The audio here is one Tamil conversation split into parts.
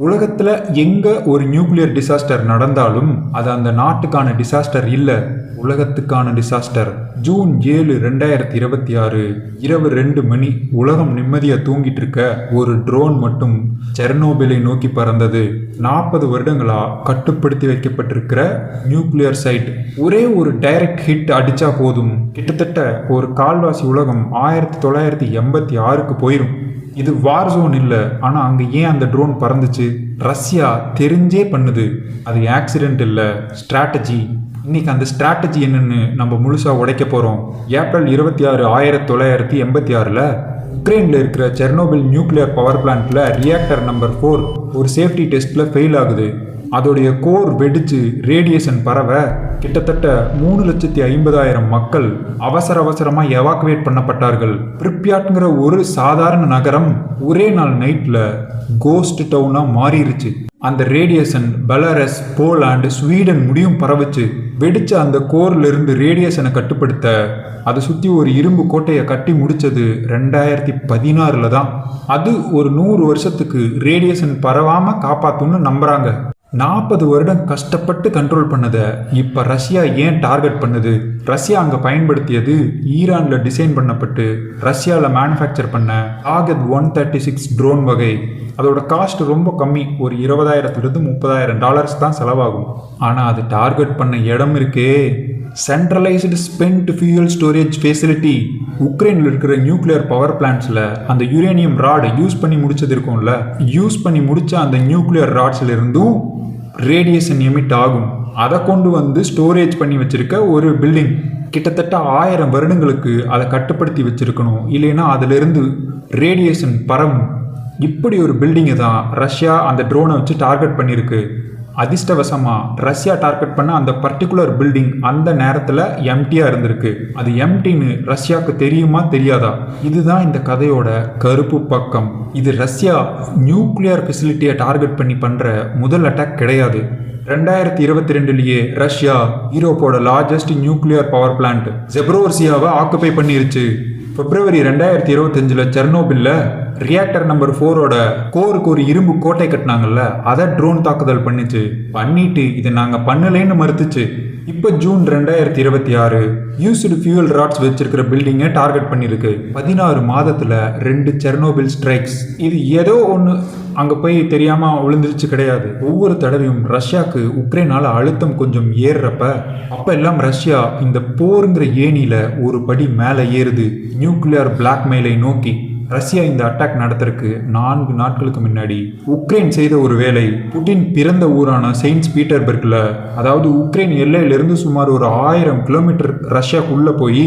உலகத்தில் எங்கே ஒரு நியூக்ளியர் டிசாஸ்டர் நடந்தாலும் அது அந்த நாட்டுக்கான டிசாஸ்டர் இல்லை, உலகத்துக்கான டிசாஸ்டர். ஜூன் 7, 2026 இரவு 2 மணி உலகம் நிம்மதியாக தூங்கிட்டு இருக்க ஒரு ட்ரோன் மட்டும் செர்னோபிலை நோக்கி பறந்தது. 40 வருடங்களா கட்டுப்படுத்தி வைக்கப்பட்டிருக்கிற நியூக்ளியர் சைட் ஒரே ஒரு டைரக்ட் ஹிட் அடிச்சா போதும், கிட்டத்தட்ட ஒரு கால்வாசி உலகம் 1986க்கு போயிடும். இது வார் ஜோன் இல்லை, ஆனால் அங்கே ஏன் அந்த ட்ரோன் பறந்துச்சு? ரஷ்யா தெரிஞ்சே பண்ணுது. அது ஆக்சிடென்ட் இல்லை, ஸ்ட்ராட்டஜி. இன்னைக்கு அந்த ஸ்ட்ராட்டஜி என்னன்னு நம்ம முழுசாக உடைக்க போகிறோம். ஏப்ரல் 26, 1986 உக்ரைனில் இருக்கிற செர்னோபில் நியூக்ளியர் பவர் பிளான்ட்டில் ரியாக்டர் நம்பர் 4 ஒரு சேஃப்டி டெஸ்ட்டில் ஃபெயில் ஆகுது. அதோடைய கோர் வெடிச்சு ரேடியேஷன் பரவ கிட்டத்தட்ட 3,50,000 மக்கள் அவசரமாக எவாக்குவேட் பண்ணப்பட்டார்கள். பிரிப்யாட்ங்கிற ஒரு சாதாரண நகரம் ஒரே நாள் நைட்டில் கோஸ்ட் டவுனாக மாறிடுச்சு. அந்த ரேடியேஷன் பெலாரஸ், போலாண்டு, ஸ்வீடன் முடியும் பரவுச்சு. வெடிச்ச அந்த கோர்ல இருந்து ரேடியேஷனை கட்டுப்படுத்த அதை சுற்றி ஒரு இரும்பு கோட்டையை கட்டி முடிச்சது 2016 தான். அது ஒரு 100 வருஷத்துக்கு ரேடியேஷன் பரவாமல் காப்பாற்றுன்னு நம்புகிறாங்க. 40 வருடம் கஷ்டப்பட்டு கண்ட்ரோல் பண்ணதை இப்போ ரஷ்யா ஏன் டார்கெட் பண்ணுது? ரஷ்யா அங்கே பயன்படுத்தியது ஈரானில் டிசைன் பண்ணப்பட்டு ரஷ்யாவில் மேனுஃபேக்சர் பண்ண டார்கெட் 136 ட்ரோன் வகை. அதோட காஸ்ட் ரொம்ப கம்மி, ஒரு $20,000 $30,000 தான் செலவாகும். ஆனால் அது டார்கெட் பண்ண இடம் இருக்கே, centralised spent fuel storage facility. உக்ரைனில் இருக்கிற நியூக்ளியர் பவர் பிளான்ட்ஸில் அந்த யுரேனியம் ராட் யூஸ் பண்ணி முடிச்சது இருக்கும்ல, யூஸ் பண்ணி முடிச்ச அந்த நியூக்ளியர் ராட்ஸ்ல இருந்தும் ரேடியேஷன் எமிட் ஆகும். அதை கொண்டு வந்து ஸ்டோரேஜ் பண்ணி வச்சிருக்க ஒரு பில்டிங். கிட்டத்தட்ட 1000 வருடங்களுக்கு அதை கட்டுப்படுத்தி வச்சிருக்கணும், இல்லைன்னா அதிலிருந்து ரேடியேஷன் பரவும். இப்படி ஒரு பில்டிங்கை தான் ரஷ்யா அந்த ட்ரோனை வச்சு டார்கெட் பண்ணியிருக்கு. அதிர்ஷ்டவசமாக ரஷ்யா டார்கெட் பண்ண அந்த பர்டிகுலர் பில்டிங் அந்த நேரத்தில் எம்டியாக இருந்திருக்கு. அது எம்டின்னு ரஷ்யாவுக்கு தெரியுமா தெரியாதா? இதுதான் இந்த கதையோட கருப்பு பக்கம். இது ரஷ்யா நியூக்ளியர் ஃபெசிலிட்டியை டார்கெட் பண்ணி பண்ணுற முதல் அட்டாக் கிடையாது. 2022 ரஷ்யா யூரோப்போட லார்ஜஸ்ட் நியூக்ளியர் பவர் பிளான்ட் ஜெப்ரோர்சியாவை ஆக்குபை பண்ணிருச்சு. பிப்ரவரி 2025 செர்னோபில்ல ரியாக்டர் நம்பர் 4ஓட கோருக்கு ஒரு இரும்பு கோட்டை கட்டினாங்கல்ல, அதை ட்ரோன் தாக்குதல் பண்ணிட்டு இதை நாங்கள் பண்ணலேன்னு மறுத்துச்சு. இப்போ ஜூன் 2026 யூஸ்டு ஃபியூயல் ராட்ஸ் வச்சிருக்கிற பில்டிங்கை டார்கெட் பண்ணியிருக்கு. 16 மாதத்தில் 2 செர்னோபில் ஸ்ட்ரைக்ஸ். இது ஏதோ ஒன்று அங்கே போய் தெரியாமல் விழுந்துருச்சு கிடையாது. ஒவ்வொரு தடவையும் ரஷ்யாவுக்கு உக்ரைனால் அழுத்தம் கொஞ்சம் ஏறுறப்ப அப்போ எல்லாம் ரஷ்யா இந்த போருங்கிற ஏணியில் ஒரு படி மேலே ஏறுது, நியூக்ளியர் பிளாக்மெயிலை நோக்கி. ரஷ்யா இந்த அட்டாக் நடத்துறதுக்கு 4 நாட்களுக்கு முன்னாடி உக்ரைன் செய்த ஒரு வேலை. புட்டின் பிறந்த ஊரான செயின்ட் பீட்டர்பர்க்ல, அதாவது உக்ரைன் எல்லையிலிருந்து சுமார் ஒரு 1000 கிலோமீட்டர் ரஷ்யாக்குள்ள போய்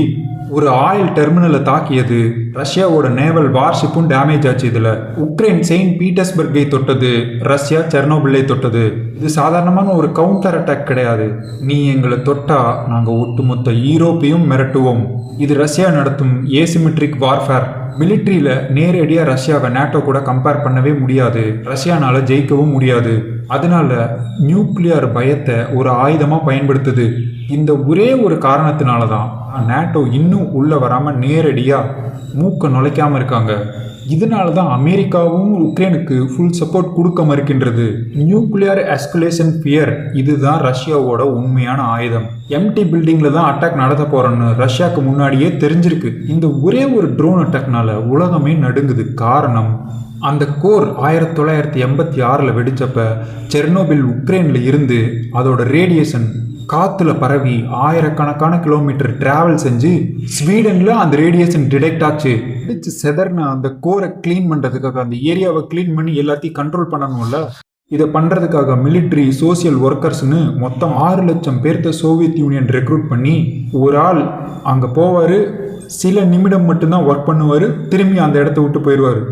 ஒரு ஆயில் டெர்மினலை தாக்கியது. ரஷ்யாவோட நேவல் வார்ஷிப்பும் டேமேஜ் ஆச்சு. இதில் உக்ரைன் செயின்ட் பீட்டர்ஸ்பர்கை தொட்டது, ரஷ்யா செர்னோபிலை தொட்டது. இது சாதாரணமான ஒரு கவுண்டர் அட்டாக் கிடையாது. நீ எங்களை தொட்டா நாங்கள் ஒட்டுமொத்த யூரோப்பையும் மிரட்டுவோம். இது ரஷ்யா நடத்தும் ஏசிமெட்ரிக் வார்ஃபேர். மிலிட்ரியில் நேரடியாக ரஷ்யாவை நேட்டோ கூட கம்பேர் பண்ணவே முடியாது, ரஷ்யானால ஜெயிக்கவும் முடியாது. அதனால நியூக்ளியர் பயத்தை ஒரு ஆயுதமாக பயன்படுத்துது. இந்த ஒரே ஒரு காரணத்தினால தான் நேட்டோ இன்னும் உள்ள வராமல் நேரடியாக மூக்க நுழைக்காமல் இருக்காங்க. இதனால தான் அமெரிக்காவும் உக்ரைனுக்கு ஃபுல் சப்போர்ட் கொடுக்க மறுக்கின்றது. நியூக்ளியர் எஸ்கலேஷன் ஃபியர், இதுதான் ரஷ்யாவோட உண்மையான ஆயுதம். எம்டி பில்டிங்கில் தான் அட்டாக் நடத்த போகிறோன்னு ரஷ்யாவுக்கு முன்னாடியே தெரிஞ்சிருக்கு. இந்த ஒரே ஒரு ட்ரோன் அட்டாக்னால உலகமே நடுங்குது. காரணம், அந்த கோர் 1986 வெடிச்சப்ப செர்னோபில் உக்ரைனில் இருந்து அதோட ரேடியேஷன் காற்றுல பரவி ஆயிரக்கணக்கான கிலோமீட்டர் டிராவல் செஞ்சு ஸ்வீடனில் அந்த ரேடியேஷன் டிடெக்ட் ஆச்சு. வெடிச்சு செதர்ன அந்த கோரை க்ளீன் பண்ணுறதுக்காக, அந்த ஏரியாவை க்ளீன் பண்ணி எல்லாத்தையும் கண்ட்ரோல் பண்ணணும்ல, இதை பண்ணுறதுக்காக மிலிட்ரி, சோசியல் ஒர்க்கர்ஸ்னு மொத்தம் 6 லட்சம் பேர்த்த சோவியத் யூனியன் ரெக்ரூட் பண்ணி ஒரு ஆள் அங்கே போவார், சில நிமிடம் மட்டும்தான் ஒர்க் பண்ணுவார், திரும்பி அந்த இடத்த விட்டு போயிடுவார்.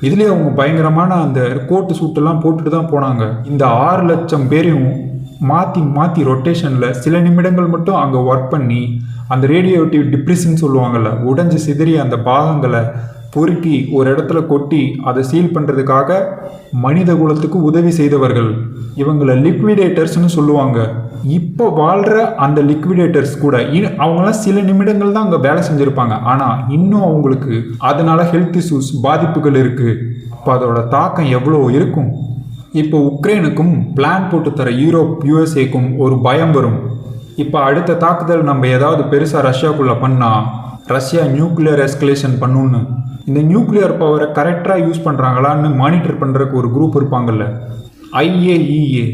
இதுலேயே அவங்க பயங்கரமான அந்த கோட்டு சூட்டெல்லாம் போட்டுட்டு தான் போனாங்க. இந்த 6 லட்சம் பேரையும் மாற்றி ரொட்டேஷனில் சில நிமிடங்கள் மட்டும் அங்கே ஒர்க் பண்ணி அந்த ரேடியோட்டிவ் டிப்ரெஷன் சொல்லுவாங்கள்ல, உடைஞ்சு சிதறி அந்த பாகங்களை பொறுக்கி ஒரு இடத்துல கொட்டி அதை சீல் பண்ணுறதுக்காக மனித குலத்துக்கு உதவி செய்தவர்கள். இவங்களை லிக்விடேட்டர்ஸ்னு சொல்லுவாங்க. இப்போ வாழ்கிற அந்த லிக்விடேட்டர்ஸ் கூட அவங்களாம் சில நிமிடங்கள் தான் அங்கே வேலை செஞ்சுருப்பாங்க, ஆனால் இன்னும் அவங்களுக்கு அதனால் ஹெல்த் இஷ்யூஸ், பாதிப்புகள் இருக்குது. அப்போ அதோட தாக்கம் எவ்வளோ இருக்கும்? இப்போ உக்ரைனுக்கும் பிளான் போட்டு தர யூரோப் யூஎஸ்ஏக்கும் ஒரு பயம் வரும். இப்போ அடுத்த தாக்குதல் நம்ம ஏதாவது பெருசாக ரஷ்யாவுக்குள்ளே பண்ணால் ரஷ்யா நியூக்ளியர் எஸ்கலேஷன் பண்ணுன்னு. இந்த நியூக்ளியர் பவரை கரெக்டாக யூஸ் பண்ணுறாங்களான்னு மானிட்டர் பண்ணுறதுக்கு ஒரு குரூப் இருப்பாங்கல்ல, IAEA.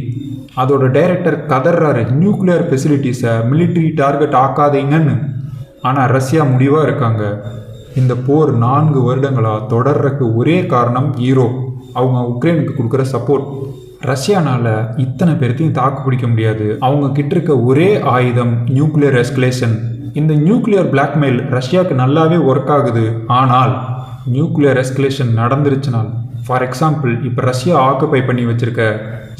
அதோட டைரக்டர் கதறாரு, நியூக்ளியர் ஃபெசிலிட்டிஸை மிலிட்ரி டார்கெட் ஆக்காதீங்கன்னு. ஆனால் ரஷ்யா முடிவாக இருக்காங்க. இந்த போர் 4 வருடங்களாக தொடர்றதுக்கு ஒரே காரணம் யூரோப், அவங்க உக்ரைனுக்கு கொடுக்குற சப்போர்ட். ரஷ்யானால் இத்தனை பேர்த்தையும் தாக்கு பிடிக்க முடியாது. அவங்க கிட்ட இருக்க ஒரே ஆயுதம் நியூக்ளியர் எஸ்கலேஷன். இந்த நியூக்ளியர் பிளாக்மெயில் ரஷ்யாவுக்கு நல்லாவே ஒர்க் ஆகுது. ஆனால் நியூக்ளியர் எஸ்கலேஷன் நடந்துருச்சுனால், ஃபார் எக்ஸாம்பிள் இப்போ ரஷ்யா ஆக்குபை பண்ணி வச்சுருக்க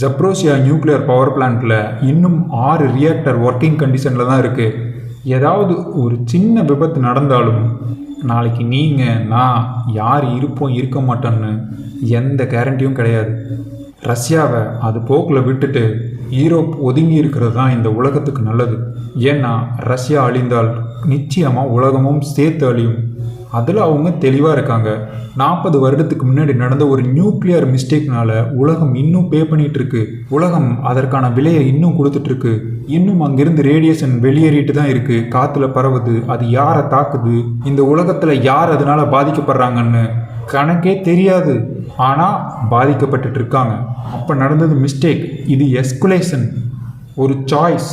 ஜப்ரோசியா நியூக்ளியர் பவர் பிளான்ட்டில் இன்னும் 6 ரியாக்டர் ஒர்க்கிங் கண்டிஷனில் தான் இருக்குது. ஏதாவது ஒரு சின்ன விபத்து நடந்தாலும் நாளைக்கு நீங்கள் நான் யார் இருப்போம் இருக்க மாட்டோன்னு எந்த கேரண்டியும் கிடையாது. ரஷ்யாவை அது போக்கில் விட்டுட்டு யூரோப் ஒதுங்கி இருக்கிறது தான் இந்த உலகத்துக்கு நல்லது. ஏன்னா ரஷ்யா அழிந்தால் நிச்சயமாக உலகமும் சேர்த்து அழியும். அதில் அவங்க தெளிவாக இருக்காங்க. 40 வருடத்துக்கு முன்னாடி நடந்த ஒரு நியூக்ளியர் மிஸ்டேக்னால உலகம் இன்னும் பே பண்ணிகிட்டு இருக்கு. உலகம் அதற்கான விலையை இன்னும் கொடுத்துட்ருக்கு. இன்னும் அங்கிருந்து ரேடியேஷன் வெளியேறிட்டு தான் இருக்குது, காற்றுல பரவுது. அது யாரை தாக்குது, இந்த உலகத்தில் யார் அதனால பாதிக்கப்படுறாங்கன்னு கணக்கே தெரியாது. ஆனால் பாதிக்கப்பட்டுட்டு இருக்காங்க. அப்போ நடந்தது மிஸ்டேக், இது எஸ்குலேஷன், ஒரு சாய்ஸ்.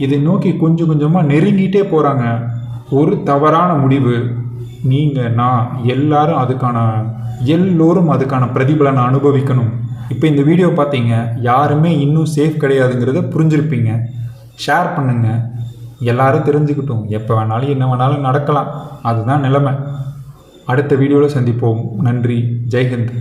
இதை நோக்கி கொஞ்சம் கொஞ்சமாக நெருங்கிட்டே போகிறாங்க. ஒரு தவறான முடிவு. நீங்கள் நான் எல்லோரும் அதுக்கான பிரதிபலனை அனுபவிக்கணும். இப்போ இந்த வீடியோ பார்த்தீங்க, யாருமே இன்னும் சேஃப் கிடையாதுங்கிறத புரிஞ்சிருப்பீங்க. ஷேர் பண்ணுங்கள், எல்லாரும் தெரிஞ்சுக்கிட்டோம். எப்போ வேணாலும் என்ன வேணாலும் நடக்கலாம், அதுதான் நிலைமை. அடுத்த வீடியோவில் சந்திப்போம். நன்றி. ஜெய்ஹிந்த்.